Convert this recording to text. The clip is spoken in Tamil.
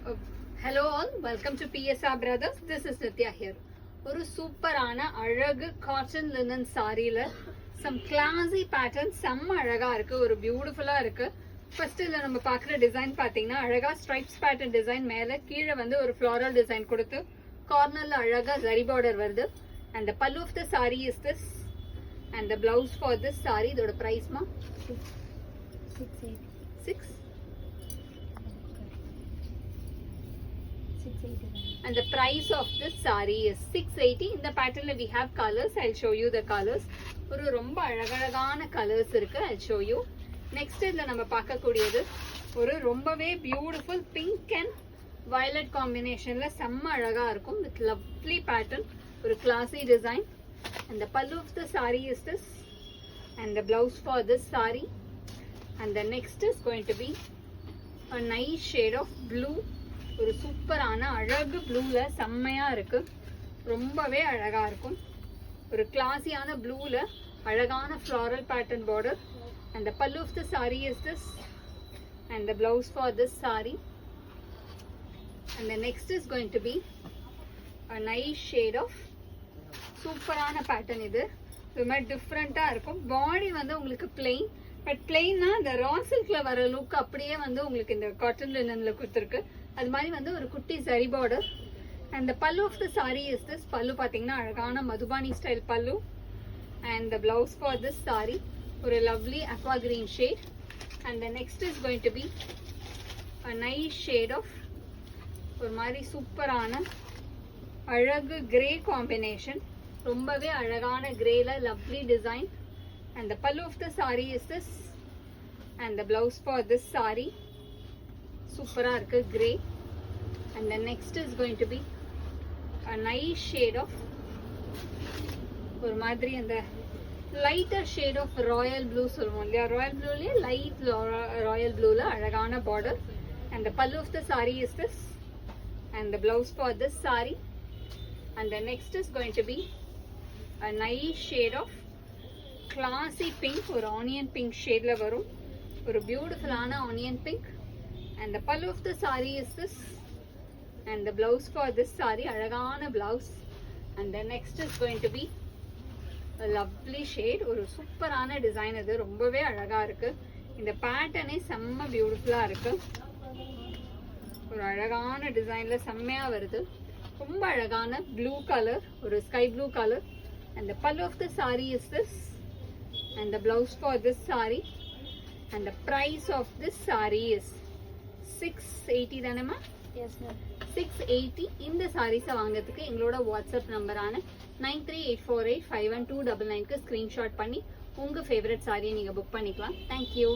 Uh, Hello all, welcome to PSR Brothers. This is Nitya here. ஒரு சூப்பரான அழகு காட்டன் லினன் சாரியில some classy pattern செம்ம அழகா இருக்கு, ஒரு பியூட்டிஃபுல்லா இருக்கு. ஃபர்ஸ்ட் இதுல நம்ம பார்க்குற டிசைன் பாத்தீங்கன்னா அழகா ஸ்ட்ரைப்ஸ் பேட்டர்ன் டிசைன், மேல கீழே வந்து ஒரு ஃப்ளாரல் டிசைன் கொடுத்து கார்னர்ல அழகா ஜரி பார்டர் வருது. And the pallu of the saree is this, and the blouse for this saree, இதோட பிரைஸ் மா 680. And the price of this saree is 680. In the pattern we have colors. I'll show you the colors. ஒரு ரொம்ப அழகழகான கலர்ஸ் இருக்கு. I'll show you. Next இதுல நம்ம பார்க்க கூடியது ஒரு ரொம்பவே பியூட்டிஃபுல் பிங்க் அண்ட் வயலட் காம்பினேஷன்ல செம்ம அழகா இருக்கும் with lovely pattern, ஒரு classy design. And the pallu of the saree is this, and the blouse for this saree. And the next is going to be a nice shade of blue, ஒரு சூப்பரான அழகு ப்ளூல செம்மையா இருக்கு, ரொம்பவே அழகா இருக்கும். ஒரு கிளாஸியான ப்ளூல அழகான floral pattern border. And the pallu of the saree is this, and the blouse for this saree. And the next is going to be a nice shade of சூப்பரான பேட்டர்ன். இது ரொம்ப டிஃப்ரெண்டா இருக்கும். பாடி வந்து உங்களுக்கு பிளெயின், பட் பிளெயின்னா இந்த ரா சில்க்ல வர லுக் அப்படியே வந்து உங்களுக்கு இந்த காட்டன் லினன்ல கொடுத்துருக்கு. அது மாதிரி வந்து ஒரு குட்டி சரி border. And the pallu of the saree is this. பல்லு பாத்தீங்கன்னா அழகான மதுபானி ஸ்டைல் பல்லு. And the blouse for this saree, ஒரு lovely aqua green shade. And the next is going to be a nice shade of ஒரு மாதிரி சூப்பரான அழகு கிரே காம்பினேஷன், ரொம்பவே அழகான கிரேல lovely design. And the pallu of the saree is this, and the blouse for this saree சூப்பரா இருக்கு grey. And the next is going to be a nice shade of ஒரு மாதிரி அந்த lighter shade of royal blue சொல்லுவோம் இல்லையா, ராயல் ப்ளூலயே லைட் ராயல் ப்ளூல அழகான border. And the pallu of the saree is this, and the blouse for this saree. And the next is going to be a nice shade of classy pink, ஒரு ஆனியன் பிங்க் ஷேட்ல வரும், ஒரு பியூட்டிஃபுல்லான onion pink. And the pallu of the saree is this, and the blouse for this saree, அழகான blouse. And the next is going to be a lovely shade, ஒரு சூப்பரான டிசைன். இது ரொம்பவே அழகா இருக்கு. இந்த பேட்டர்னே செம்ம பியூட்டிஃபுல்லா இருக்கு, ஒரு அழகான டிசைன்ல செம்மையா வருது. ரொம்ப அழகான ப்ளூ கலர், ஒரு sky blue colour. And the pallu of the saree is this, and the blouse for this saree. And the price of this saree is 680 தானேமா? Yes ma'am. 680. இந்த சாரீஸை வாங்குறதுக்கு எங்களோட வாட்ஸ்அப் நம்பரான 9384851299க்கு ஸ்கிரீன்ஷாட் பண்ணி உங்க ஃபேவரட் சாரியை நீங்க புக் பண்ணிக்கலாம். தேங்க்யூ.